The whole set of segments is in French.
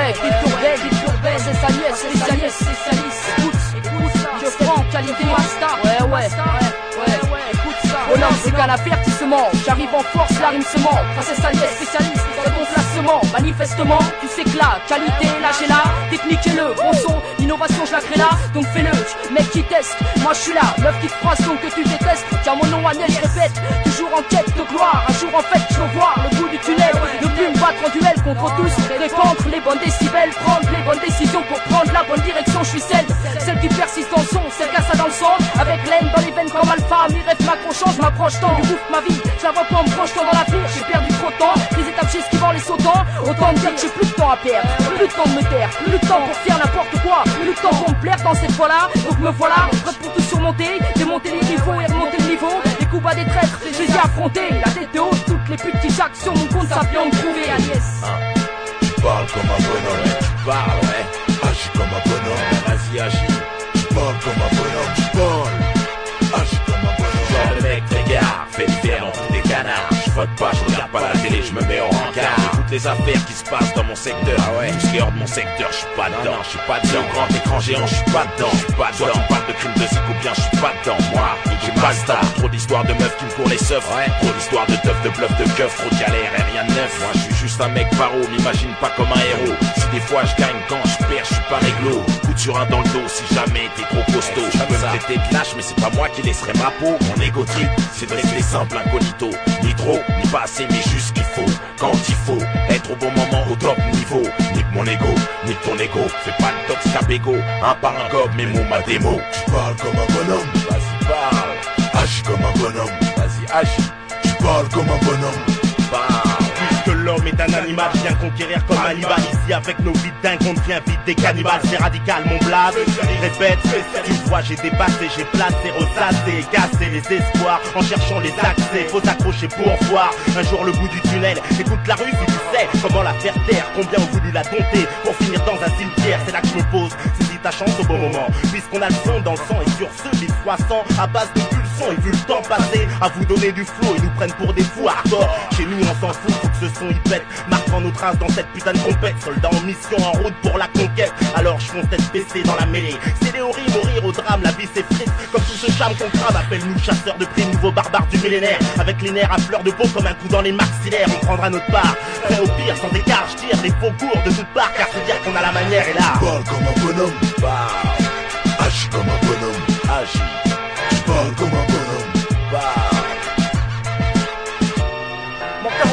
ouais, clip urbaine, c'est sa nièce, spécialiste. Écoute ça, je prends qualité master. Ouais, écoute ça. Bonhomme, c'est qu'un avertissement. J'arrive en force, la rime se ment. C'est sa nièce, spécialiste, c'est ton classement. Manifestement, tu sais que la qualité, lâchez-la. Technique et le bon son, l'innovation, je la crée là. Donc fais-le, mec qui teste. Moi je suis là, meuf qui te froisse donc que tu détestes. Tiens mon nom Agnès, je répète, toujours en quête de gloire. Un jour en fait, je veux voir le bout du tunnel. Ne plus me battre en duel contre tous. Répandre les bonnes décibels, prendre les bonnes décisions pour prendre la bonne direction. Je suis celle qui persiste dans le son, celle qui a ça dans le sang. Avec l'aine dans les veines comme alpha. Mes rêves m'accrochant, je m'approche tant du bouffe ma vie. Je la vois pas en me projetant dans l'avenir. J'ai perdu trop de temps, les étapes j'esquivant les sautants. Autant dire que j'ai plus de temps à perdre, plus de temps de me taire, plus de temps pour faire n'importe quoi, plus de temps pour me plaire dans cette fois-là. Donc me voilà, prêt pour tout surmonter, démonter les niveaux et remonter le niveau. Les coups bas des traîtres, je les ai affrontés. La tête de haut, toutes les putes qui jacques sur mon compte, ça vient me trouver. Agnès. Tu parles comme un bonhomme, tu parles, ouais. Agis comme un bonhomme, vas-y agis. Tu parles comme un bonhomme, tu parles. Agis comme un bonhomme. Genre le mec regarde, fait l'hiver dans tous les canards. Je vote pas, je regarde pas la télé, je me mets en rencard. Toutes les affaires qui se passent dans mon secteur, tout ce qui est hors de mon secteur, je suis pas dedans. Je suis pas dedans, grand écran géant, je suis pas dedans. Soit tu parles de crimes de zik ou bien je suis pas dedans. Moi, j'ai pas le temps. Trop d'histoires de meufs qui me courent les seufs. Trop d'histoires de teuf, de bluff, de keuf. Trop de galères et rien de neuf. Moi, je suis juste un mec paro, m'imagine pas comme un héros. Si des fois je gagne, quand je perds, je suis pas réglo. Coup de sur un dans le dos si jamais t'es trop costaud. Je peux me traiter de lâche, mais c'est pas moi qui laisserai ma peau. Mon égo trip, c'est de rester simple, incognito. Ni trop, ni pas assez, mais juste ce qu'il faut. Quand il faut, être au bon moment, au top niveau. Nique mon ego, nique ton ego. Fais pas le tox cabégo, un par un gobe, mes mots, ma démo. Tu parles comme un bonhomme, vas-y parle. Agis comme un bonhomme, vas-y agis. Tu parles comme un bonhomme, parle. Que l'homme est un animal, vient conquérir comme Hannibal. Ici avec nos vies dingues, on devient vite des cannibales. C'est radical mon blase, répète. Tu vois j'ai dépassé, j'ai placé, ressassé, cassé les espoirs en cherchant les accès. Faut s'accrocher pour voir un jour le bout du tunnel. Écoute la rue si tu sais comment la faire taire. Combien ont voulu la dompter pour finir dans un cimetière. C'est là que je me pose, saisis ta chance au bon moment. Puisqu'on a le son dans le sang et sur ce vice 300 à base de pulsions. Et vu le temps passer, à vous donner du flow, ils nous prennent pour des fous hardcore. Chez nous on s'en fout, faut que ce son il pète, marquant nos traces dans cette putain de compète. Soldats en mission en route pour la conquête. Alors je fonce tête baissée dans la mêlée. C'est des horribles, mourir au drame, la vie c'est frite. Comme tout ce charme qu'on crame, appelle-nous chasseurs de primes, nouveaux barbares du millénaire. Avec les nerfs à fleur de peau comme un coup dans les maxillaires. On prendra notre part, prêt au pire, sans écart, je tire les faux cours de toutes parts. Car c'est dire qu'on a la manière et là. Tu parles comme un bonhomme, parle. Agis comme un bonhomme, agis. Tu parles comme un bonhomme, parle.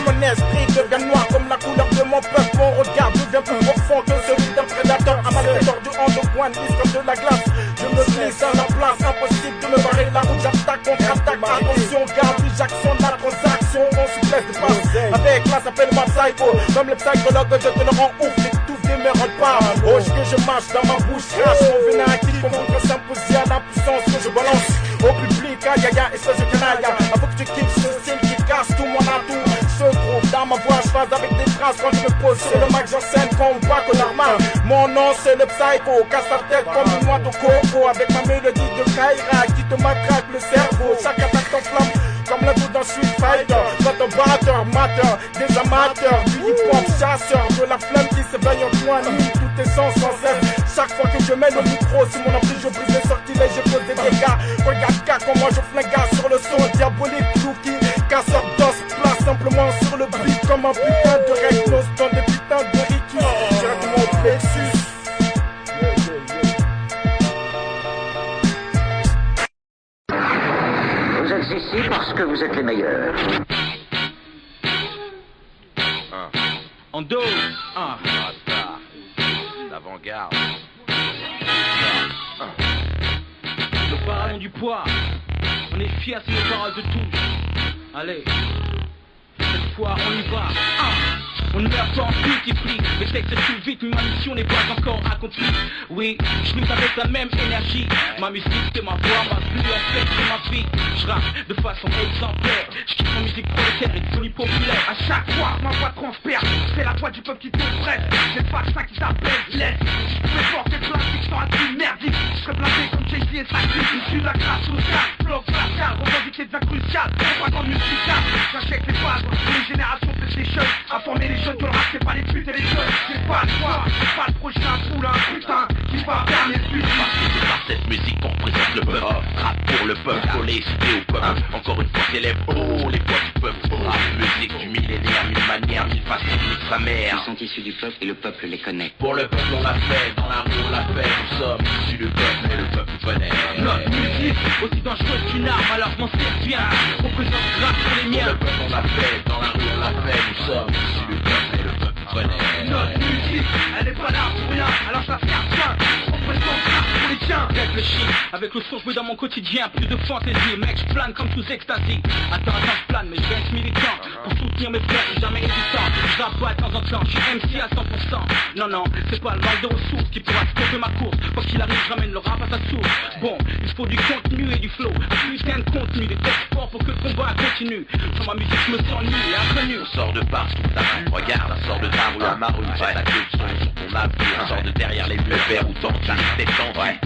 Mon esprit devient noir comme la couleur de mon peuple. Mon regard devient plus profond que celui d'un prédateur. Amateur du hand-point, disque de la glace. Je me glisse à la place, impossible de me barrer la route. J'attaque, contre-attaque, attention, garde, Jackson, la transaction. On souplesse de passe, avec là s'appelle ma psycho. Comme les psychologues, je te le rends ouf, t'étouffes des me rends pas. Oh, que je marche dans ma bouche, crache mon venin actif. Pour montrer s'imposer à la puissance que je balance au public. Aïe aïe aïe, espèce de canaille. Faut que tu kiffes ce style qui casse tout mon atout. Se trouve dans ma voix, je phase avec des phrases quand je me pose sur le mic, j'enseigne combat que l'arma. Mon nom c'est le psycho, casse ta tête comme une noix de coco. Avec ma mélodie de Kaira qui te matraque le cerveau. Chaque attaque t'enflamme comme la douce dans Street Fighter. Quand un batteur, mateur, des amateurs du hip-hop, chasseur de la flamme qui s'éveille en toi, nuit, tout est sans cesse. Chaque fois que je mets le micro, si mon emprise, je brise les sortilèges, je pose des dégâts. Regarde gars, comment je flingue sur le son diabolique, Luki, casseur d'os, place simplement sur le beat comme un putain de recnos dans des putains de rictus. J'ai raté mon plexus. Vous êtes ici parce que vous êtes les meilleurs. En dos, l'avant-garde. le pharaon du poids. On est fiers, c'est nos paroles de touche. Allez, cette fois on y va. On ne meurt pas en flic et flic. Mes textes suivent vite, mais ma mission n'est pas encore accomplie. Oui, je lutte avec la même énergie. Ma musique c'est ma voix, ma vie en fait c'est ma vie. Je rappe de façon exemplaire. Je kiffe ma musique prolétaire et folie populaire. À chaque fois, ma voix transperce. C'est la voix du peuple qui t'oppresse. C'est le vaccin qui s'appelle Bled. Je pouvais porter plastique sans un truc merdique. Je serais blindé comme Jay-Z et Saki. Je suis la grâce sociale, bloc facial, revendiqué devient crucial. Propagande musicale, j'achète les bases. Les générations PlayStation, informer les jeunes que le rap c'est pas les putes et les jeunes. J'ai pas le choix, C'est pas le prochain poulain, putain, qui va faire les putes. Parce que c'est par cette musique qu'on représente le peuple. Rap pour le peuple, sollicité au peuple. Encore une fois s'élève haut les voix du peuple. Rap, musique du millénaire, mille manières, mille façons, mille sa mère. Ils sont issus du peuple et le peuple les connaît. Pour le peuple on l'a fait, dans la rue on l'a fait. Nous sommes issus du peuple et le peuple connaît. Notre musique, aussi dangereuse qu'une arme, alors je m'en sers bien. Représente grave pour les Pour miens. le peuple on l'a fait, dans la rue on l'a fait. Nous sommes issus du peuple et le peuple connaît. Notre musique, elle est pas là pour rien, alors ça sert bien. Représente grave pour les tiens. Réfléchis, avec le son joué dans mon quotidien, plus de fantaisie, mec, je plane comme sous extasie. Attends, je plane, mais je reste militant. Pour soutenir mes frères, je suis jamais hésitant. Je rappe pas de temps en temps, je suis MC à 100%. Non, c'est pas le manque de ressources qui pourra stopper ma course. Quoi qu'il arrive, je ramène le rap à sa source. Bon, il faut du contenu et du flow. Un putain de contenu, des textes forts pour que le combat continue. Sur ma musique, je me sens nu et inconnu. On sort de par sous ta main, regarde, on sort de ta rue à ma rue. J'ai ta queue de son sur ton avenir, on sort de derrière les murs verts ou tendu. T'es tendu,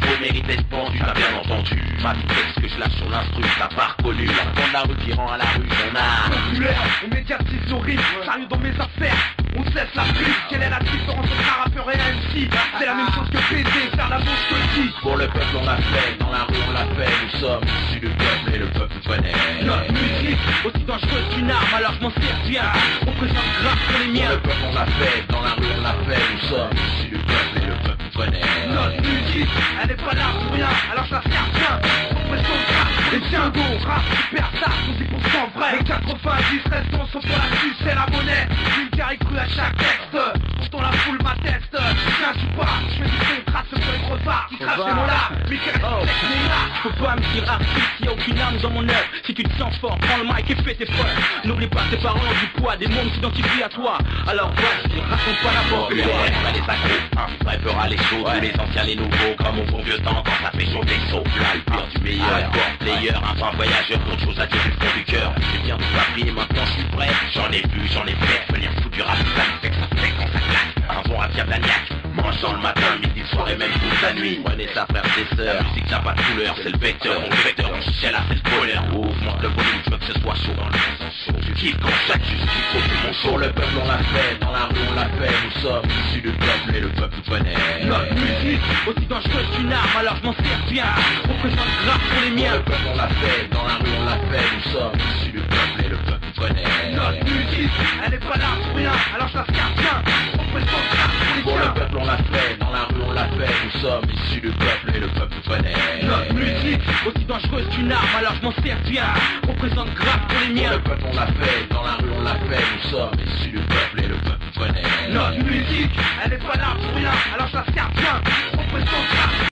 trop mérite d'être pendu, t'as bien entendu. Ma vie texte que je lâche sur l'instru, t'as pas reconnu. L'enfant de la rue qui rend à la rue son art. Populaire, on médiatise nos rimes, sérieux dans mes affaires. On cesse la prise, quelle est la différence entre un rappeur et un MC? C'est la même chose que baiser, faire la bouche que le dit. Pour le peuple on l'a fait, dans la rue on l'a fait. Nous sommes issus du peuple et le peuple connaît. Notre musique, aussi dangereuse qu'une arme, alors je m'en sers bien. Représente grave pour les Pour miens. le peuple on l'a fait, dans la rue on l'a fait. Nous sommes issus du peuple et le peuple connaît. Notre musique, elle est pas là pour rien, alors ça sert bien. Représente grave pour les tiens. Rap, super ça, 110% vrai. Les 90 restons sauf pour la puce, c'est la monnaie. Une carré crue à chaque texte. Pourtant la foule m'atteste. Tiens, tu pars, je fais du son, trace sur les repas. Qui crache les mots là, mais qui reste les là. Faut pas me dire artiste, y'a aucune âme dans mon œuvre. Si tu te sens fort, prends le mic et fais tes preuves. N'oublie pas tes paroles ont du poids, des mots s'identifient à toi. Alors vas-y, raconte pas la Pour le porte. reste, pas les accros, vrai fera les choses, tous les anciens, les nouveaux, comme au bon vieux temps, quand ça fait chaud des sauts. Là, le pire du meilleur, player, un fin voyageur, d'autres choses à dire du fond du cœur. J'ai bien tout appris et maintenant je suis prêt. J'en ai vu, j'en ai fait, venir foutre du rap, ça me fait que ça fait quand ça claque. Un bon rap diablagnac, mangeant le matin, midi, soir et même toute la nuit. Prenez ça, frère, c'est sœurs, la musique n'a pas de couleur, c'est le vecteur, mon vecteur, mon chien là, c'est le bonheur. Ouvre, monte le volume, je veux que ce soit chaud dans le son. Tu kiffes quand chaque juste qu'il faut que mon show. Le peuple on l'a fait, dans la rue on l'a fait, nous sommes issus du peuple et le peuple connaît. Notre musique, aussi dangereuse qu'une arme, alors je m'en sers bien. Représente grave pour les Pour miens. le peuple on l'a fait, dans la rue on l'a fait, nous sommes issus du peuple et le peuple connaît. Notre musique, elle est pas là pour rien, alors ça sert bien. Représente grave pour les Pour le tiens. peuple on l'a fait, dans la rue on l'a fait, nous sommes issus du peuple et le peuple connaît. Notre musique, aussi dangereuse qu'une arme, alors je m'en sers bien. Représente grave pour les Pour miens. le peuple on l'a fait, dans la rue on l'a fait, nous sommes issus du peuple et le peuple connaît. Notre musique, elle est pas là pour rien, alors ça sert bien. Représente grave.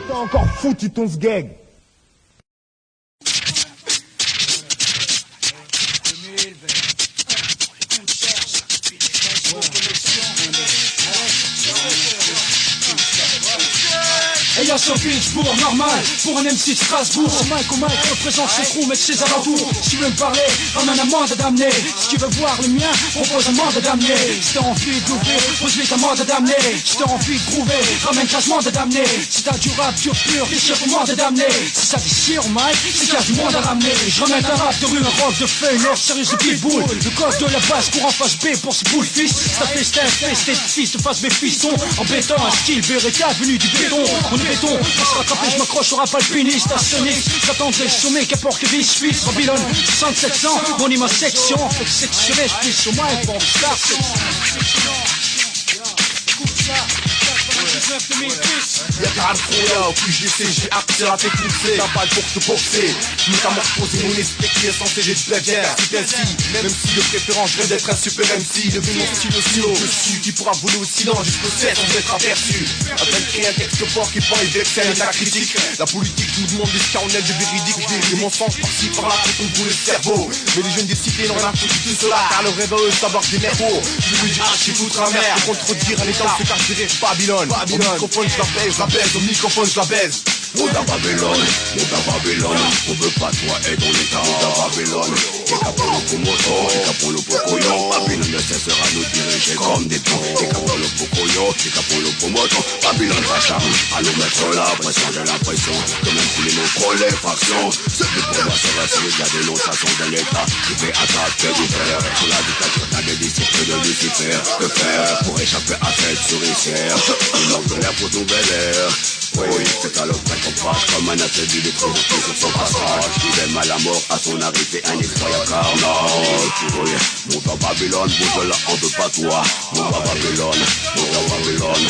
t'as encore foutu ton sgeg. Et y'a sur Pittsburgh, normal, pour un MC Strasbourg. Mike au Mike représente ses crews, mais ses alentours. Si tu veux me parler, ramène un mandat d'amener. Si tu veux voir le mien, propose un mandat d'amener. Si t'as envie d'ouvrir, pose-lui ta mandat d'amener. Si t'as envie de prouver, ramène ta mandat d'amener. Si t'as du rap dur pur, déchire ton mandat d'amener. Si ça déchire Mike, c'est qu'il y a du monde à ramener. Je ramène un rap de rue, un rock de feuille, une sérieux de pitbull. Le code de la base, courant face B pour ce boule fils. Ça fait star, festé de fils, de face mes fistons. En béton, un style Beretta venu du béton. Béton, on se rattraper, je m'accroche au rap alpiniste, stationniste, j'attendrai le sommet qu'apporte vice suisse, Babylone, 6700, on y ma section, fait que sectionner, je pisse au mic, bon, star section. Écoute ça. Y'a de hardcore au QGC, j'ai acté la technique, c'est la balle pour te boxer. Métamorphosé, mon esprit qui est censé j'ai de la guerre. C'est ainsi, même si de préférence je rêve d'être un super MC. Depuis mon style aussi haut, je suis qui pourra voler au silence jusqu'au 7 sans être aperçu. Afin de créer un texte fort qui prend les vexels et la critique. La politique nous demande des scaronnels de véridique. Je dérive mon sens par-ci par-là pour contrôler le cerveau. Mais les jeunes des cités n'ont rien à foutre de tout cela, car le rêve à eux savoir des merveaux. Je lui dis archi foutre la merde, pour contredire un état où se cache derrière Babylone. Au microphone je la baise, au microphone je la baise. Monte à Babylone, on veut pas toi et ton état. Monte à Babylone, et capolo Kumoto, et capolo Pocoyo. Babylone ne cessera nous diriger comme des pions. Et capolo Pocoyo, et capolo Kumoto. Babylone va charmer, à nous mettre la pression, j'ai l'impression que même si les mots frôlent les factions, c'est plus pour moi, c'est vrai, s'il y a des notations d'un état qui fait attaquer du fer. Sous la dictature, t'as des disciples de Lucifer. Que faire pour échapper à cette souricière? Il manque de l'air pour trouver l'air. Oui, c'est à l'autre compasse comme un atelier des trous sur son passage. Il aime à la mort, à son arrivée, un effroyable carnage. Oui, monte à Babylone, bouge là, on veut pas toi. Monte à Babylone, monte à Babylone.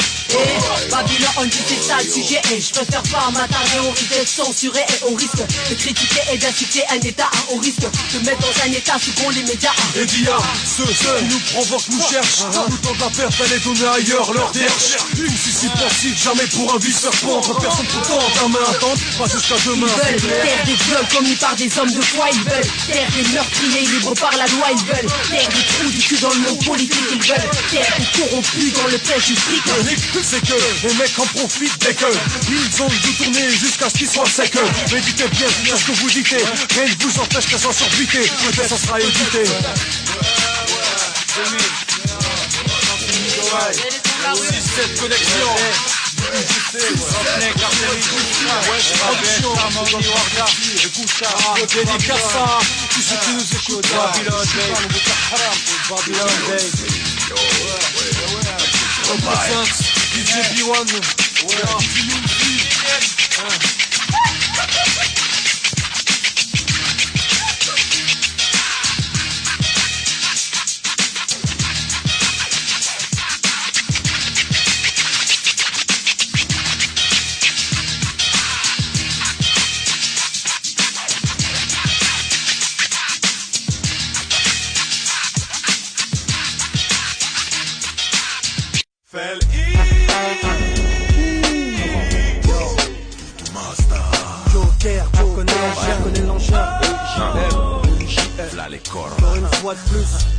Babylone, c'est ça le sujet. Et je préfère pas m'attarder, on risque d'être censuré. Et on risque de critiquer et d'insulter un état. On risque de mettre dans un état second les médias. Et d'IA, ceux qui nous provoquent, nous cherchent. Nous tentent la perte, aller donner ailleurs leur derche. Une suicide passive, jamais pour un vice-serpent. Entre personnes pourtant, ta main attente, pas jusqu'à demain. Ils veulent taire des viols commis par des hommes de foi. Ils veulent taire des meurtriers libres par la loi. Ils veulent taire des trous du cul dans le monde politique. Ils veulent taire des corrompus dans le piège du fric. C'est que les mecs en profitent dès que ils ont dû tourner jusqu'à ce qu'ils soient secs. Méditez bien ce que vous dites. Rien ne vous empêche qu'à s'en surbuter. Peut-être ça sera édité. 6-7 connexion. Écoute ça, dédicace ça, tous ceux qui nous écoutent. Babylone, Babylone, DJ B1.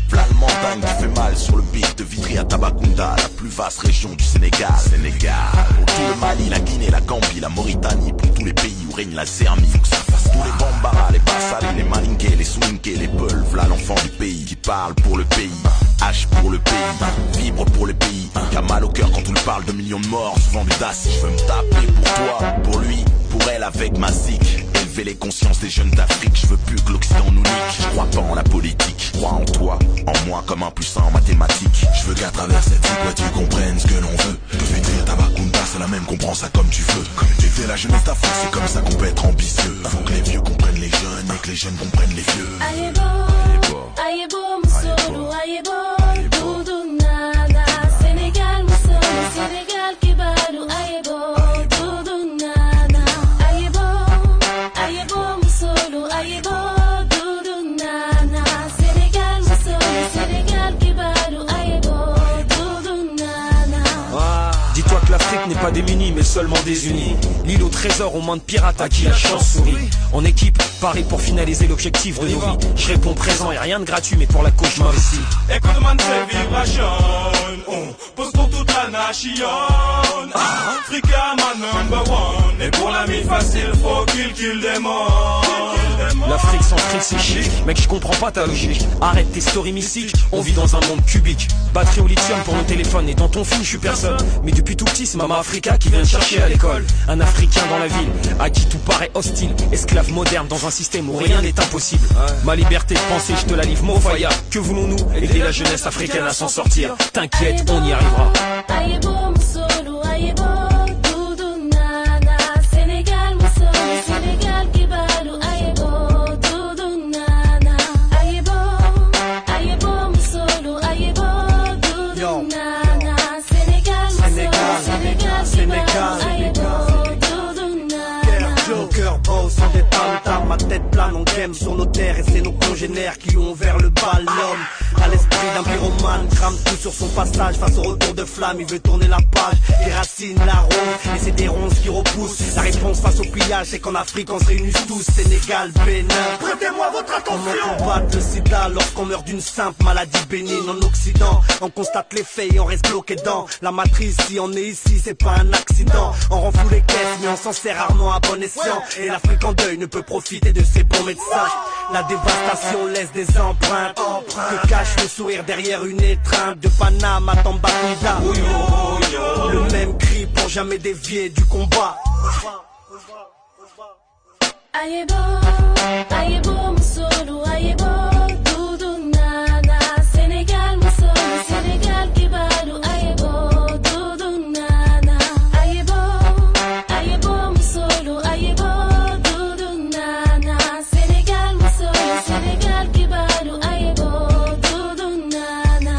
V'là le montagne qui fait mal sur le beat de Vitry à Tambacounda, la plus vaste région du Sénégal. Pour tout le Mali, la Guinée, la Gambie, la Mauritanie, pour tous les pays où règne la zermie. Faut que ça fasse tous les Bambara, les Bassali, les Malinké, les Soninké, les Peuls. V'là l'enfant du pays qui parle pour le pays. H pour le pays, vibre pour le pays. Qui a mal au cœur quand on lui parle de millions de morts, souvent d'audace. Je veux me taper pour toi, pour lui, pour elle avec ma zik. Élever les consciences des jeunes d'Afrique. Je veux plus que l'Occident nous nique. Je crois pas en la politique, je crois en toi, en moi comme un puissant en mathématiques. Je veux qu'à travers cette vie, toi tu comprennes ce que l'on veut. Que Vitry à Tambacounda, c'est la même, comprends ça comme tu veux. Comme tu fais la jeunesse d'Afrique, c'est comme ça qu'on peut être ambitieux. Faut que les vieux comprennent les jeunes et que les jeunes comprennent les vieux. Ayebo, ayebo, musolo, ayebo, doudou nana. Sénégal, musolo, Sénégal, Kibalou, ayebo, doudou nana. Ayebo, ayebo, musolo, ayebo, doudou nana. Sénégal, musolo, Sénégal, Kibalou, ayebo, doudou nana. Dis-toi que l'Afrique n'est pas démunis mais seulement désunis. L'île au trésor aux mains de pirates à qui la chance sourit. En équipe, pareil pour finaliser l'objectif de nos vies. Je réponds présent et rien de gratuit mais pour la cause je m'investis. Écoute man c'est vibration, on pose pour toute la nation. Africa man number one. Et pour l'ami facile faut qu'il des morts. L'Afrique centrique c'est chic. Mec je comprends pas ta logique. Arrête tes stories mystiques. On vit dans un monde cubique. Batterie au lithium pour nos téléphones. Et dans ton film je suis personne. Mais depuis tout petit c'est Mama Africa qui vient te chercher à l'école. Un Africain dans la ville à qui tout paraît hostile. Esclave moderne dans un système où rien n'est impossible. Ma liberté de penser je te la livre Mofaya. Que voulons-nous? Aider la jeunesse africaine à s'en sortir. T'inquiète on y arrivera. Ma tête plane, on game sur nos terres et c'est nos congénères qui ont ouvert le bal. L'homme à l'esprit d'un pyromane crame tout sur son passage face au retour de flamme. Il veut tourner la page, les racines, la ronde et c'est des ronces qui repoussent. La réponse face au pillage c'est qu'en Afrique on se réunit tous. Sénégal, Bénin, prêtez-moi votre attention. On combat le sida lorsqu'on meurt d'une simple maladie bénigne. En Occident, on constate les faits et on reste bloqué dans la matrice. Si on est ici, c'est pas un accident. On rend fou les caisses mais on s'en sert rarement à bon escient. Et l'Afrique en deuil ne peut profiter de ses bons médecins. La dévastation laisse des empreintes que cache le sourire derrière une étreinte. De Panama à Tambacounda, le même cri pour jamais dévier du combat. Ayebo, ayebo musolu, ayebo dudu nana. Sénégal musolu, Sénégal kibalu, ayebo dudu nana. Ayebo, ayebo musolu, ayebo dudu nana. Sénégal musolu, Sénégal kibalu, ayebo dudu nana.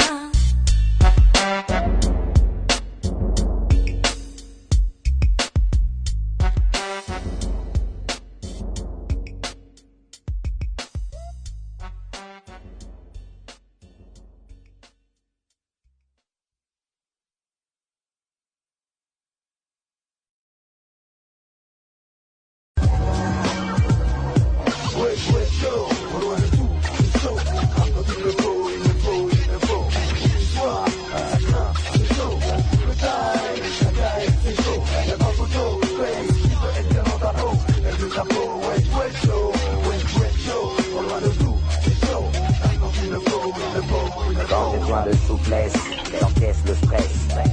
De souplesse, j'encaisse le stress.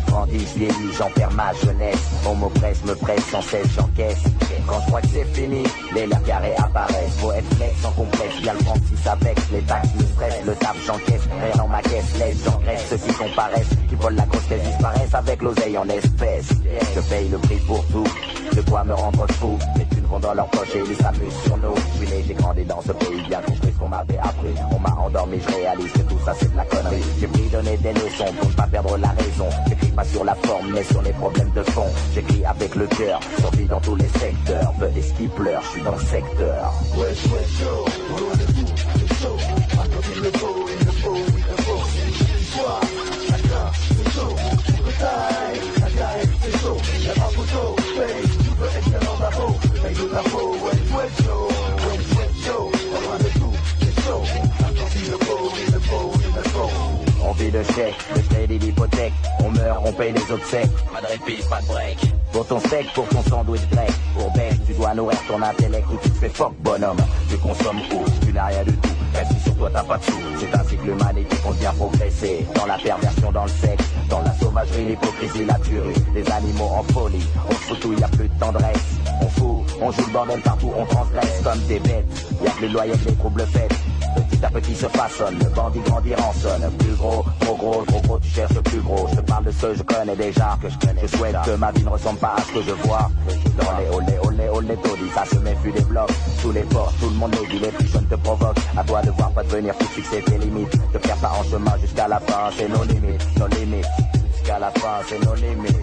Grandis, vieillis, j'en perds ma jeunesse. On m'oppresse, me presse, sans cesse j'encaisse. Quand je crois que c'est fini, les lèvres carrées apparaissent. Faut être flex sans complexe, bien le prendre si ça vexe. Les taxes me stressent, le taf j'encaisse. Rien dans ma caisse, laisse, j'engraisse. Ceux qui comparaissent, qui volent la grosse caisse disparaissent avec l'oseille en espèces. Je paye le prix pour tout, de quoi me rendre fou. Les thunes vont dans leur poche et ils s'amusent sur nous. Je suis né, j'ai grandi dans ce pays, bien compris ce qu'on m'avait appris. On m'a endormi, je réalise que tout ça c'est de la connerie. J'ai pris donner des leçons pour ne pas perdre la raison. J'écris pas sur la forme mais sur les problèmes de fond. J'écris avec le cœur, survie dans tous les secteurs. Peu et ce qui pleure, je suis dans le secteur. On vit de chèques, de crédit d'hypothèque. On meurt, on paye les obsèques. Pas de répit, pas de break. Pour ton steak, pour ton sandwich grec. Pour bec, tu dois nourrir ton intellect ou tu te fais fuck bonhomme. Tu consommes où? Tu n'as rien du tout. Même si sur toi t'as pas de sous. C'est ainsi que l'humanité compte bien progresser. Dans la perversion, dans le sexe, dans la sauvagerie, l'hypocrisie, la tuerie. Les animaux en folie. On se fout où il y a plus de tendresse. On fout, on joue le bordel partout, on transgresse comme des bêtes. Y a plus de loyer que les troubles faits. Petit à petit se façonne, le bandit grandit rançonne. Plus gros, trop gros, trop gros, tu cherches plus gros. Je te parle de ce que je connais déjà, que je connais. Je souhaite que ma vie ne ressemble pas à ce que je vois. Dans les olé, taudis, ça se méfie des blocs. Sous les portes, tout le monde les dit, les plus jeunes te provoquent. À toi de voir pas devenir tout fixer tes limites. Te faire pas en chemin jusqu'à la fin, c'est nos limites, nos limites. Jusqu'à la fin, c'est nos limites.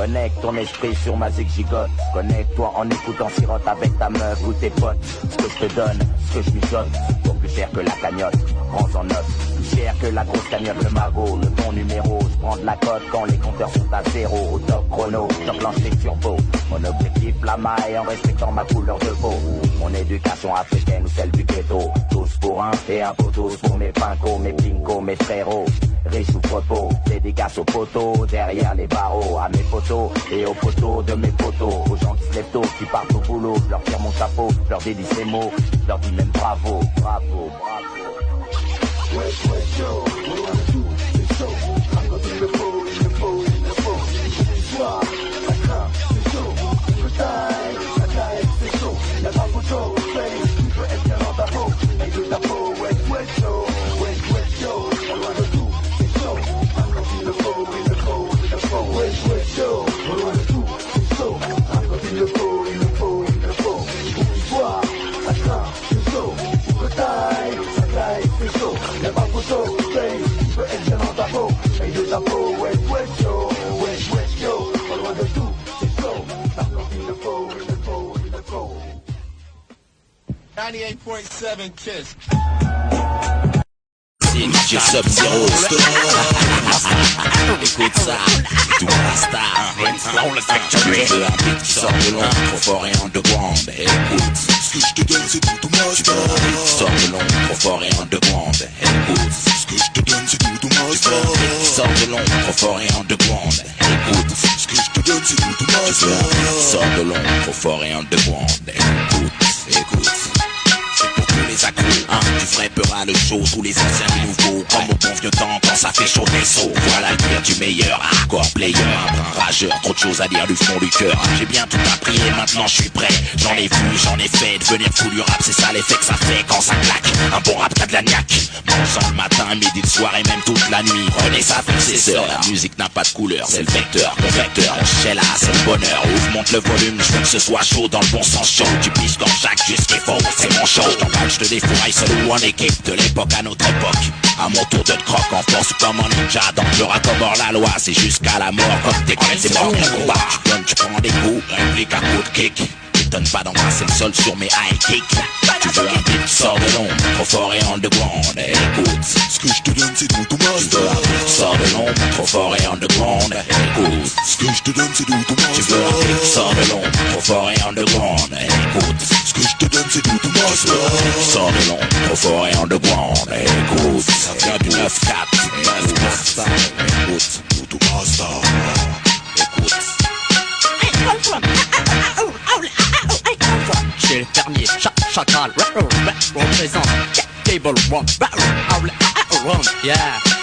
Connecte ton esprit sur ma zig gigote. Connecte-toi en écoutant sirote avec ta meuf ou tes potes. Ce que je te donne, ce que je mijote, vaut plus cher que la cagnotte. Prends en note, plus cher que la grosse cagnotte, le magot, le bon numéro. Je prends de la cote quand les compteurs sont à zéro. Au top chrono, j'enclenche les turbos. Mon objectif, la maille en respectant ma couleur de peau. Mon éducation africaine ou celle du ghetto. Tous pour un et un pour tous. Pour mes pincos, mes pincos, mes frérots. Riche ou poteau, dédicace aux poteaux. Derrière les barreaux, à mes poteaux et aux poteaux de mes poteaux. Aux gens qui se lèvent tôt, qui partent au boulot. Je leur tire mon chapeau, je leur dédie ces mots. Je leur dis même bravo, bravo, bravo. West, West, yo, what do I do? It's so, I'm gonna be the fool, in the fool, in the fool. Soir, ça craint, c'est chaud. Bataille, bataille, c'est chaud. Y'a pas photo, face, tu peux être bien dans ta peau. Et de ta peau, West, West, yo, West, West, yo. Pas loin de tout, c'est chaud. I'm gonna be the fool, in the fool, in the fool. West, West, yo, pas loin de tout, c'est chaud. I'm gonna be the fool, in the fool, in the fool. Soir, ça craint, c'est chaud. Bataille, bataille, c'est chaud. Y'a pas photo, face, tu peux être bien dans ta peau. Et de ta peau, West, West, yo, West, West, yo. Pas loin de tout, c'est chaud. I'm gonna be the fool, in the fool, in the fool. 98.7 Kiss. C'est DJ Sub-Zero. Écoute ça, tout rasta. Je veux un beat qui sort de l'ombre, trop fort et underground. Écoute, ce que je te donne c'est tout mon master. Je veux un beat qui sort de l'ombre, trop fort et underground. Écoute, ce que je te donne c'est tout mon master. Je veux un beat qui sort de l'ombre, trop fort et underground. Écoute, ce que je te donne c'est tout mon master. Je veux un beat qui sort de l'ombre, trop fort et underground. Écoute, écoute. Tu ferais peur à le show, tous les anciens et nouveaux. Comme au bon vieux temps quand ça fait chaud des sauts. Voilà le pire du meilleur, hardcore player. Un brin rageur, trop de choses à dire du fond du cœur. J'ai bien tout appris et maintenant je suis prêt. J'en ai vu, j'en ai fait. Devenir fou du rap, c'est ça l'effet que ça fait quand ça claque. Un bon rap t'as de la niaque. Mangeant le matin, midi, le soir et même toute la nuit. Prenez ça, frère, c'est sœur. La musique n'a pas de couleur, c'est le vecteur, convecteur. Chez là, c'est le bonheur. Ouvre, monte le volume, je veux que ce soit chaud dans le bon sens chaud. Tu piches comme Jacques, juste qu'il faut, c'est mon show. Je t'emballe, je te défouraille seul ou en équipe. De l'époque à notre époque, à mon tour de te croque en force comme un ninja. Dans le rap comme hors la loi, c'est jusqu'à la mort. Comme t'es quand c'est mort le combat. Tu donnes, tu prends des coups, réplique à coup de kick. T'étonnes pas d'embrasser le sol sur mes high kicks. Tu veux un beat qui sort de l'ombre, trop fort et underground. Écoute, ce que je te donne c'est tout ton master. Tu veux un beat qui sort de l'ombre, trop fort et underground. Écoute, ce que je te donne c'est tout ton master. Tu veux un beat qui sort de l'ombre, trop fort et underground. Écoute, ce que je te donne c'est tout ton master. Tu veux un beat qui sort de l'ombre, trop fort et underground. Écoute, ça vient du 9-4. Écoute, tout ton master. Écoute. Chez le fermier, chacal, représente Table One, yeah.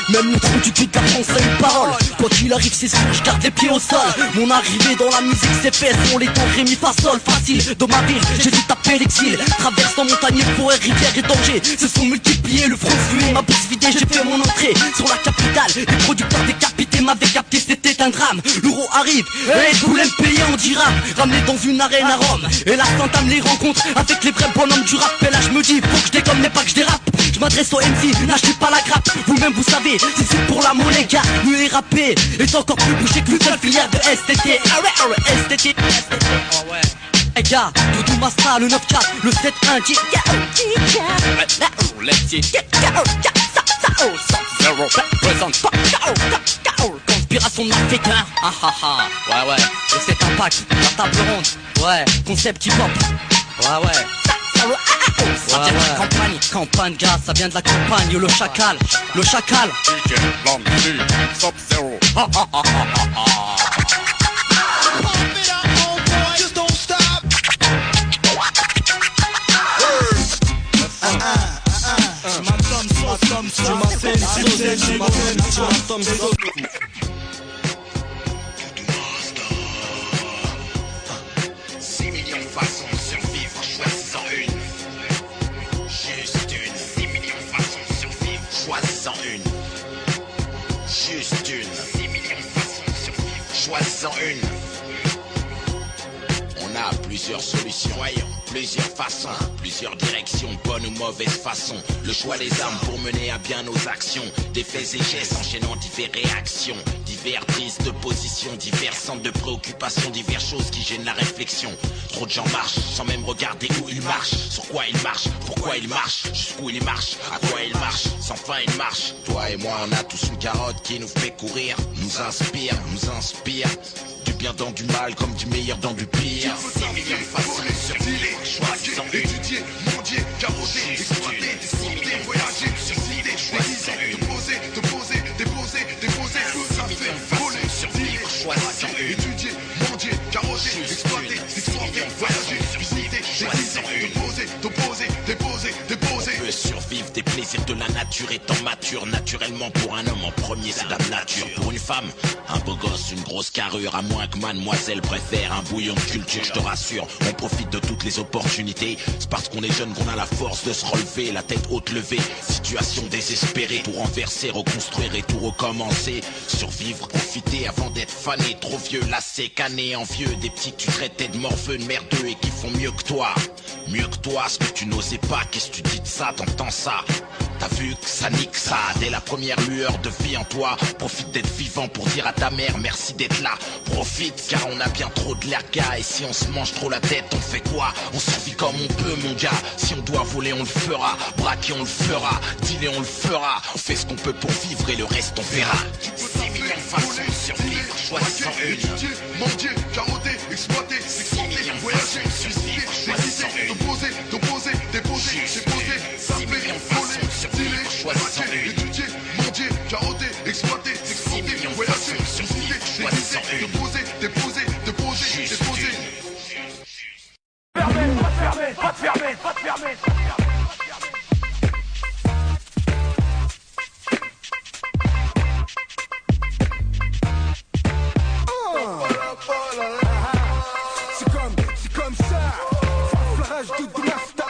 Même le trou du cul de la France a une parole. Quoi qu'il arrive c'est sûr, je garde les pieds au sol. Mon arrivée dans la musique c'est fait. Sont les temps Rémi fa sol facile. Dans ma ville j'ai dû taper l'exil. Traversant montagne, forêt, rivière et danger. Se sont multipliés, le front flué, ma bourse vidée. J'ai fait mon entrée sur la capitale. Les producteurs décapités m'avaient capté, c'était un drame. L'euro arrive, et je voulais me payer en dirham. Ramené dans une arène à Rome. Et là s'entame les rencontres avec les vrais bonhommes du rap. Et là je me dis, faut que je déconne mais pas que je dérape. Je m'adresse au MC, n'achetez pas la grappe. Vous-même vous savez, si c'est pour la monnaie car mieux est rappé est encore plus bouché que le seul filière de STT. STT. Oh ouais. Hey gars, Doudou Massa, le 9-4, le 7-1, let's see. Conspiration de marketeur. Ah ah ah. Ouais. Le 7 impact, la table ronde. Ouais, concept hip-hop. Ouais. Ça vient de la campagne gars, ça vient de la campagne, le chacal. DJ Lambi, Sub-Zero. Just don't stop. Choisis-en une. On a plusieurs solutions. Voyons. plusieurs façons, plusieurs directions, bonne ou mauvaise façon. Le choix des armes pour mener à bien nos actions. Des faits et gestes enchaînant diverses réactions. Divers prises de position, divers centres de préoccupation, diverses choses qui gênent la réflexion. Trop de gens marchent sans même regarder où ils marchent. Sur quoi ils marchent, pourquoi ils marchent, jusqu'où ils marchent, à quoi ils marchent, sans fin ils marchent. Toi et moi on a tous une carotte qui nous fait courir, nous inspire. Du bien dans du mal comme du meilleur dans du pire. 6 millions de façons de survivre, choisissant une. Étudier, mendier, carosser, exploiter, décider, voyager, survider, choisissant une. Déposer, tout ça fait voler, survivre, choisissant une. Étudier, mendier, carosser, exploiter, voyager, visiter, choisissant une. Déposer. On peut survivre des plaisirs de la nature étant mature. Naturellement pour un homme en premier c'est la nature. Pour une femme, un beau gosse, une grosse carrure. À moins que mademoiselle préfère un bouillon de culture. Je te rassure, on profite de toutes les opportunités. C'est parce qu'on est jeune qu'on a la force de se relever, la tête haute levée. Situation désespérée, tout renverser, reconstruire et tout recommencer. Survivre, profiter avant d'être fané. Trop vieux, lassé, cané, envieux. Des petits que tu traitais de morveux, de merdeux et qui font mieux que toi. Mieux que toi, ce que tu n'osais pas. Qu'est-ce que tu dis de ça, t'entends ça? T'as vu que ça nique ça. Dès la première lueur de vie en toi, profite d'être vivant pour dire à ta mère merci d'être là. Profite car on a bien trop de l'air gars. Et si on se mange trop la tête, on fait quoi? On survit comme on peut mon gars. Si on doit voler on le fera, braquer on le fera, dealer on le fera. On fait ce qu'on peut pour vivre et le reste on verra. 6 millions de façons de survivre, choisissant une. Étudier, mendier, carotter, exploiter, s'exporter, voyager, suicider, décider, déposer, sapper, voler, dealer, braquer, étudier, mendier, carotter, exploiter, s'exporter, voyager, suicider, décider, déposer. Pas de fermer. C'est comme ça. Flarage de Rasta.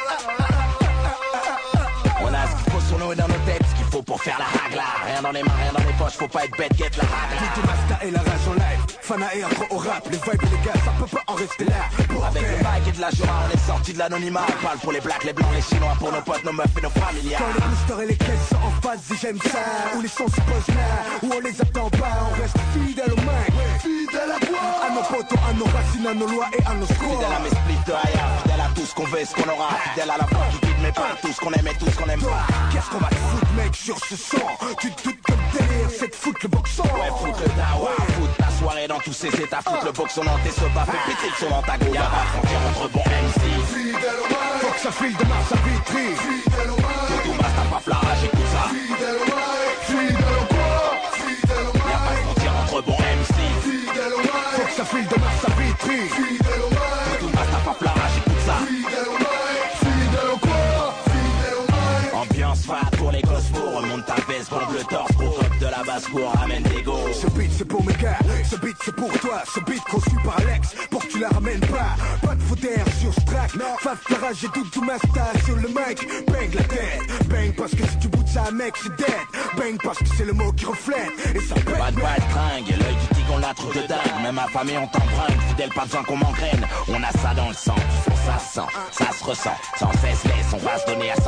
On a ce qu'il faut sur nous et dans nos têtes, ce qu'il faut pour faire la ragla. Rien dans les mains, rien dans les poches, faut pas être bête, get la ragla. Tout Rasta et la rage en live. Fana et accro au rap, les vibes et les gars, ça peut pas en rester là. Avec le mic et de la jura, on est sorti de l'anonymat. On parle pour les blacks, les blancs, les chinois, pour nos potes, nos meufs et nos familiers. Quand les boosters et les caisses sont en phase, et j'aime ça. Où les sons se posent là, où on les attend pas. On reste fidèle au mic, fidèle à quoi? À nos potos, à nos racines, à nos lois et à nos squads. Fidèle à mes splits de Haya, fidèle à tout ce qu'on veut et ce qu'on aura. Fidèle à la voix qui guide mes pas, tout ce qu'on aime et tout ce qu'on aime pas. Qu'est-ce qu'on va te foutre mec sur ce son? Tu te doutes comme délire, c'est de foutre le boxon. Ouais, foutre le dawa, foutre ta soirée dans tous ses états. Foutre le boxon dans tes sopas, fait péter le son dans ta go. Y'a pas de frontière entre bon MC. Fidèle au mic, faut que ça file de Mars à Vitry. Fidèle au mic, tout masse, t'as pas flarage, écoute ça. Fidèle au mic, fidèle au quoi? Fidèle au mic, y'a pas de frontière entre bon MC. Fidèle au mic, faut que ça file de Mars à Vitry. Fidèle au mic, tout masse, t'as pas flarage, écoute ça. Fidèle au mic, fidèle au quoi? Fidèle au mic. Ambiance fat pour les cosmos, remonte ta veste, bombe le torse, pour top de la basse-cour, ramène des go. Ce beat c'est pour mes gars, ce beat c'est pour toi, ce beat conçu par Alex, pour que tu la ramènes pas. Pas de fauteuil sur ce track, Faf Farage et tout Masta sur le mic. Bang la tête, bang parce que si tu boutes ça mec c'est dead. Bang parce que c'est le mot qui reflète, et ça pète. Pas de tringue, l'œil du tigre on l'a truc de dingue. Même affamé on t'embringue, fidèle pas besoin qu'on m'engraine. On a ça dans le sang, ça se sent, ça se ressent. Sans cesse laisse, on va se donner à 100%.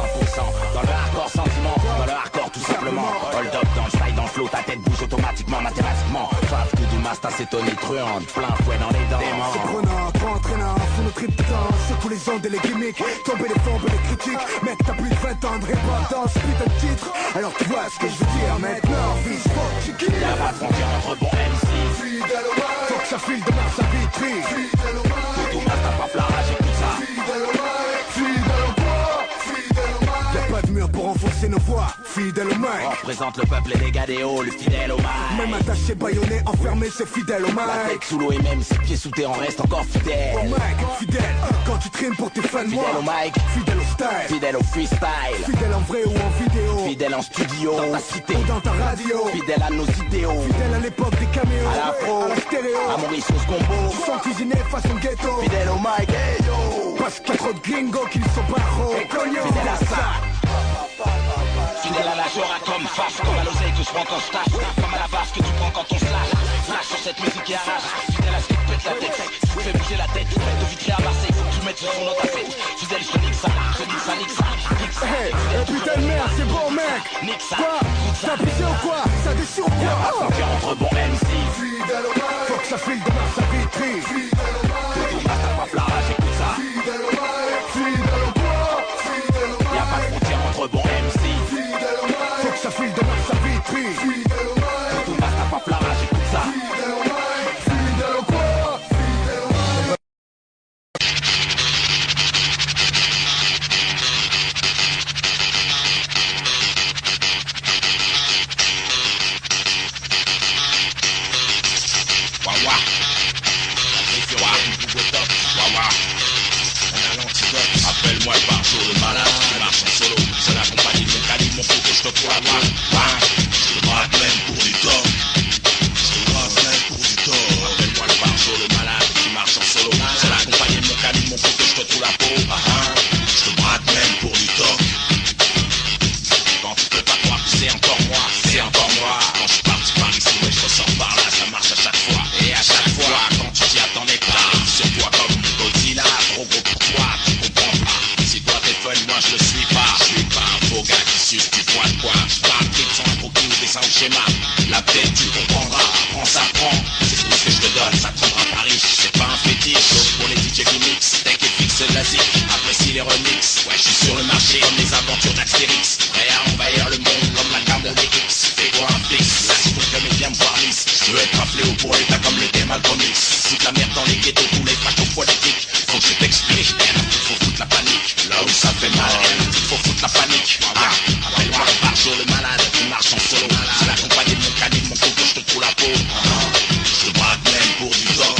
Dans le hardcore sentiment, dans le hardcore tout simplement. Hold up dans le style, dans le flow, ta tête bouge automatiquement, mathématiquement. Faf tout du master c'est truande, plein fouet dans les dents. C'est prenant, trop entraînant, sous nos tripes de temps. Secoue les ondes et les gimmicks, tomber les fombes et les critiques. Mec t'as plus de 20 ans de répondance, putain de titre. Alors tu vois ce que je veux dire maintenant, fils, fuck, tu kiffes. Y'a pas de frontière entre bon MC. Fidèle au mic, faut que ça file de Mars à Vitry. Fidèle au mic, tout masse t'as pas flarage, écoute ça. Fidèle au mic, fidèle au quoi? Fidèle au mic, y'a pas de mur pour enfoncer nos voix. Fidèle au mic, on représente le peuple et les gars des halls, fidèle au mic. Même attaché, baïonné, enfermé, c'est fidèle au mic. La tête sous l'eau et même ses pieds sous terre, on reste encore fidèle. Au mic, fidèle, quand tu trimes pour tes fans, fidèle moi. au mic, fidèle au style, fidèle au freestyle. Fidèle en vrai ou en vidéo, fidèle en studio, dans ta cité, ou dans ta radio. Fidèle à nos idéaux, fidèle à l'époque des caméos, à la pro, à la stéréo, à Maurice Sauce Combo, sans cuisiner façon ghetto. Fidèle au mic, hey yo. Parce qu'il y a trop de gringos qui ne sont pas gros. Fidèle à ça. Fidèle à la Jora comme Faf, comme à l'oseille que je prends quand je tâche, comme à la base que tu prends quand on slash. Flash sur cette musique qui arrache, fidèle à ce qui te pète la tête, fais bouger la tête. Fête de Vitry à Marseille, faut que tu mettes le son dans ta fête. Fidèle, je te nique ça, nique ça. Hey, putain de merde, c'est bon mec. Nique ça. Quoi? T'as pissé ou quoi? Ça déchire ou quoi? Y'a pas de frontière entre bon MC. Fidèle au mic. Faut que ça file demain sa Vitry. Fidèle au mic. Tout matin, ma flara, j'écoute ça. Fidèle au mic. Fidèle au quoi? Fidèle au mic. Y'a pas de frontière entre bon MC. Fidèle au mic. Faut que ça file demain sa Vitry. Fidèle au mic. Tout matin, ma flara, j'écoute ça. Fidèle au mic. Fidèle au quoi? Fidèle au mic. Wawa, Wawa, un antidote. Appelle-moi le barjo, le malade, qui marche en solo. C'est la compagnie de mon calibre, mon couteau, je te trouve la voix. Je te braque même pour du top. Je te braque même pour du top. Appelle-moi le barjo, le malade, qui marche en solo. C'est la compagnie de mon calibre, mon couteau, je te trouve la peau. Je te braque même pour du top. Quand tu peux pas croire que c'est encore moi, c'est encore moi. Quand je suis parti par ici, ouais, je ressors par là, ça marche à chaque fois. Et à chaque fois, quand tu t'y attendais pas, sur toi comme Godzilla, trop gros pour toi, tu comprends pas. Si toi t'es fun, moi je le suis pas. Je suis pas un faux gars qui suce du poids de quoi. Je parle de sans un croquis ou dessin au schéma. La tête tu comprendras, prends ça prend. C'est tout ce que je te donne, ça te rendra pas riche. C'est pas un fétiche, sauf pour les DJ qui mixent. Tech et fixe la zik, apprécie les remixes. Ouais, je suis sur le marché comme les aventures d'Astérix. Prêt à envahir le monde comme la gamme des X. Fais-toi un fixe, là je trouve que mes viens me voir lisse. Je veux être un fléau pour l'état comme le thème Malcolmix. Toute la merde dans les ghettos, tous les fachos politiques. Faut que je t'explique, faut foutre la panique. Là où ça fait mal, faut foutre la panique. Appelle-moi le barjo, le malade, qui marche en solo. C'est la compagnie de mon calibre, mon couteau, je te trouve la peau. Je te braque même pour du temps.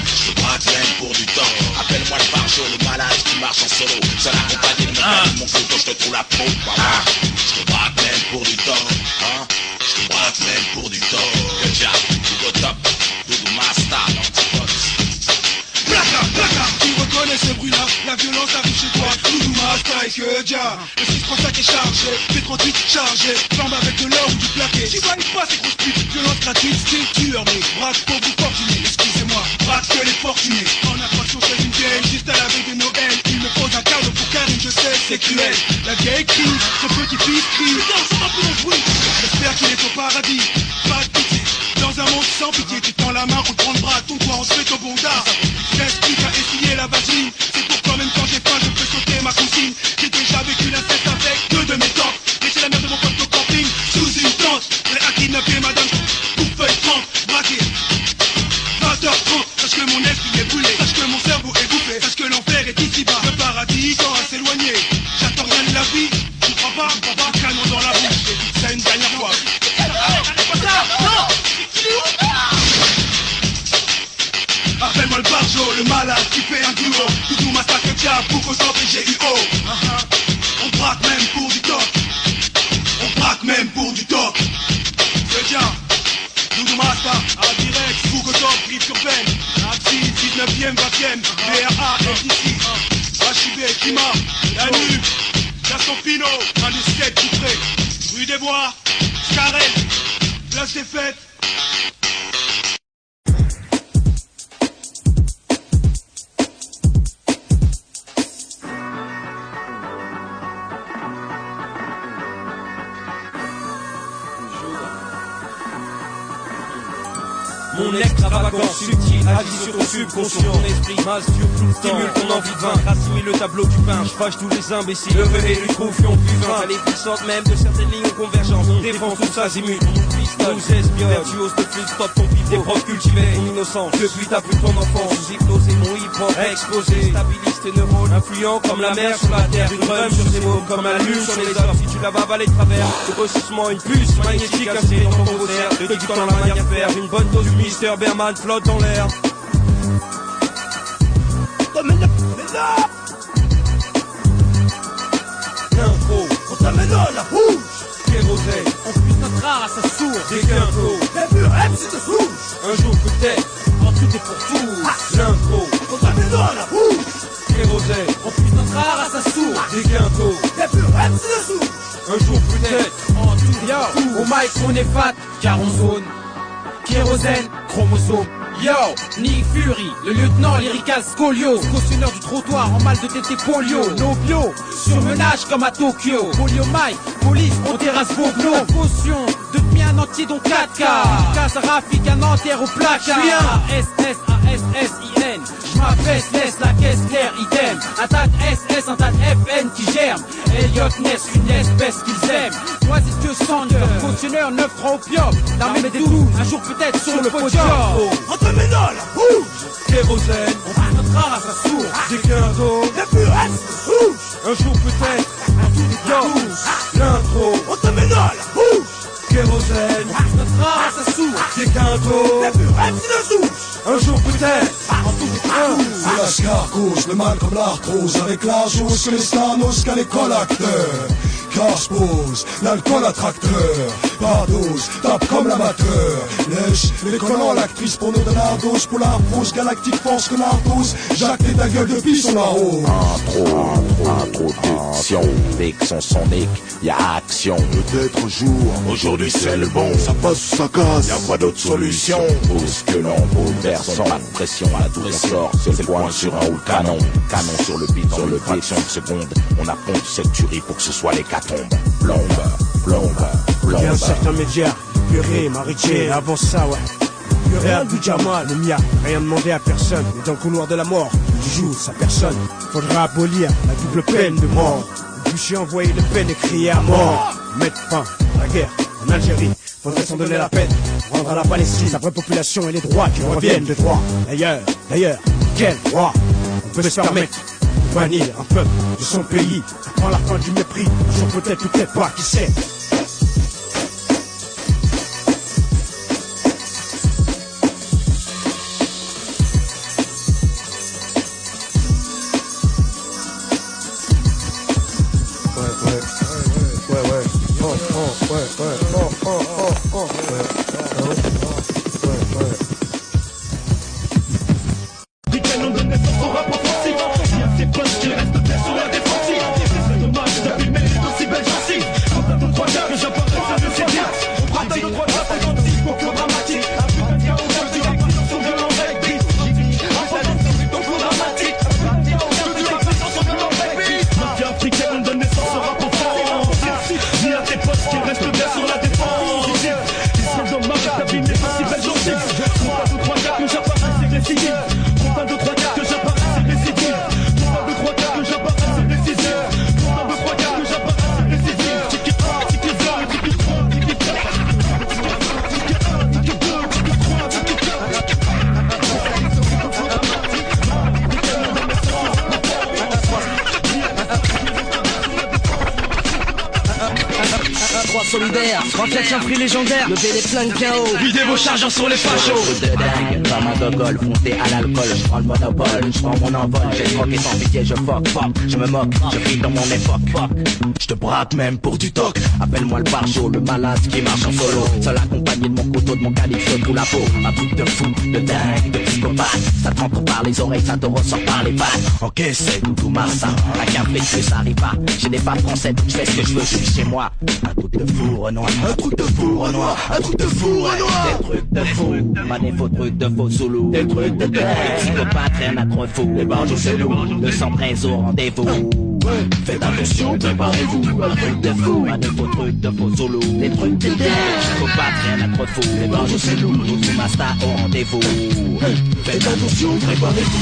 Je te braque même pour du temps. Appelle-moi le barjo, le malade, qui marche en solo. C'est la compagnie de mon calibre, mon couteau, je te trouve la peau. Je te braque même pour du temps. Je te braque même pour du temps. Que job, tout au top, Doudou Masta, l'antipote. Tu reconnais ce bruit-là, la violence arrive chez toi. Doudou Masta et que Dia. Le 635 est chargé, P38 chargé. Flambe avec de l'or ou du plaqué. Tu valides pas ces grosses putes, violence gratuite, style tueur. Mais braque pour vous fortunés, excusez-moi, braque que les fortunés. En infraction chez une vieille, juste à la veille de Noël. Il me pose un cadre pour Karine, je sais, c'est cruel. La vieille crie, son petit-fils crie. Putain, on s'en plus dans le bruit. J'espère qu'il est au paradis, pas de pitié. Dans un monde sans pitié, tu tends la main, on te prend le bras, ton toit, on se fait au bon dard. Reste plus qu'à essuyer la vaseline. C'est pourquoi même quand j'ai faim, je peux sauter ma consigne. J'ai déjà vécu l'inceste avec deux de mes tantes. Laissez la mère de mon pote au camping, sous une tente. Prêt à kidnapper madame, pour feuille 30, braqué. 20h30, sache que mon esprit est brûlé. Sache que mon cerveau est bouffé. Sache que l'enfer est ici-bas. Le paradis tend à s'éloigner. J'attends rien de la vie. Tu crois pas, canon dans la bouche. J'ai dit ça une dernière fois. Appelle-moi le barjo, le malade qui fait un duo. Doudou Masta que Dia, pour qu'au top et GUO. On braque même pour du top. On braque même pour du top. C'est bien. Doudou Masta, à direct, pour qu'au top, rive urbaine. Axis, 19ème, 20ème, BRA, FDC. HIB, Kima, la nuque. Gaston Pino, Industrie tout près. Rue des Bois, Scarel, place des fêtes. Mon extravagance subtile agit sur ton subconscient. Ton esprit masturbe tout le temps, stimule ton envie de vaincre, assimile le tableau du pain. Je fâche tous les imbéciles, le et lui confions plus vain. Elle est puissante même de certaines lignes en convergence. On défend tout ça, zimut, on pistole, nous espionne. Virtuose de flux, stop ton pif, des profs cultivés. Ton innocence, depuis ta plus ton enfance. Sous hypnose et mon hip-hop exposé. Stabilise tes neurones, influent comme la mer sur la terre. Une rhum sur ses mots, comme la lune sur les hommes. Si tu la vas aller de travers, le grossissement, une puce magnétique insérée dans ton faussaire. Te dictant la manière de faire, une bonne dose du Mr. Berman flotte dans l'air. L'info, on t'amène la rouge. Kérosène, on puise notre art à sa source. Des quinfos, les murs M c'est de souche. Un jour peut-être, quand tout est pour tous. L'info, on t'amène la rouge. Kérosène, on puise notre art à sa source. Des quinfos, les murs M c'est de souche. Un jour peut-être, en tout. Yo, au mic on est fat, car on zone. Kérosène, chromosome. Yo, Nick Fury, le lieutenant lyrical Scolio, cautionneur du trottoir en mal de tété polio. No bio, surmenage comme à Tokyo. Polio Mike, police, on terrasse vos glows. Potion, depuis un entier dont 4K. Casse Rafik, un enterre au placard. J'suis un S-S-A-S-S-I-N. J'm'appelle, laisse la caisse claire, idem. Un tas de SS, un tas de FN qui germe. Elliot Ness, une espèce qu'ils aiment. Moi c'est que Sander, cautionneur 9-3 opium. L'armée des 12, un jour peut-être sur le podium. Entre mes la rouge, kérosène, on passe notre race à sourd. des quintos, la puresse rouge. Un jour peut-être, un tour de douce. L'intro, Entre mes la rouge, kérosène, on passe notre race à sourd. des quintos, la puresse la souche. Un jour peut-être, un tour de douce. C'est la scarcose, le mal comme l'arthrose. Avec la jauge que les stanos qu'à l'école acteur. Car je pose, l'alcool attracteur. Pas dose, tape comme l'amateur. Lèche, les collants, l'actrice pour nos de la dose. Pour la rose, galactique force que l'arthrose. Jacques et ta gueule depuis son arrose. Introduction, Vexon sonique, y'a action. Peut-être un jour, aujourd'hui c'est le bon. Ça passe ou ça casse, y'a pas d'autre solution. Pose que l'on bouleversant, pas de pression à tout on sort. C'est le point sur un ou le canon. Canon sur le beat, dans le fraction de seconde. On apponte cette tuerie pour que ce soit l'hécatombe. Plombe. Il y a un certain média, Purée, Marie-Jane, avant ça, ouais. Purée, Abdou Jamal, le mia, rien demandé à personne. Mais dans le couloir de la mort, tu joues sa personne. Faudra abolir la double peine de mort. Le bûcher envoyé de peine et crier à mort. Mettre fin à la guerre en Algérie, faudrait s'en donner la peine. Rendre à la Palestine sa vraie population et les droits qui reviennent de droit. D'ailleurs, quel droit on peut se permettre de bannir un peuple de son pays? Avant la fin du mépris, un jour peut-être ou peut-être pas, qui sait? Solidaire, reflexion prix légendaire, levez les flingues KO, videz vos chargeurs sur les fachos. De dingue, comme un gogol, fondé à l'alcool, je prends le monopole, je prends mon envol, j'ai troqué sans pitié, je fuck, je me moque, je vis dans mon époque, je te braque même pour du toc, appelle-moi le parjo, le malade qui marche en solo, seul accompagné de mon couteau, de mon calypso, tout la peau, un truc de fou, de dingue, de psychopathe, ça te rentre par les oreilles, ça te ressort par les pattes, ok c'est Doudou Marsa, la café que ça arrive pas, j'ai des pas français, je fais ce que je veux, je suis chez moi, un truc de fou Renoir, un truc de fou Renoir, un truc de fou Renoir, des trucs de fou, pas des faux trucs de faux solo, des trucs de dingue, psychopathe, rien à trop fou, les barjots c'est lourd, le sang presse au rendez-vous. Faites attention, préparez-vous, un truc de fou, pas de faux trucs de faux solo, des trucs de dingue, psychopathe, rien à trop fou, les barjots c'est lourd, tout Masta au rendez-vous. Faites attention, préparez-vous.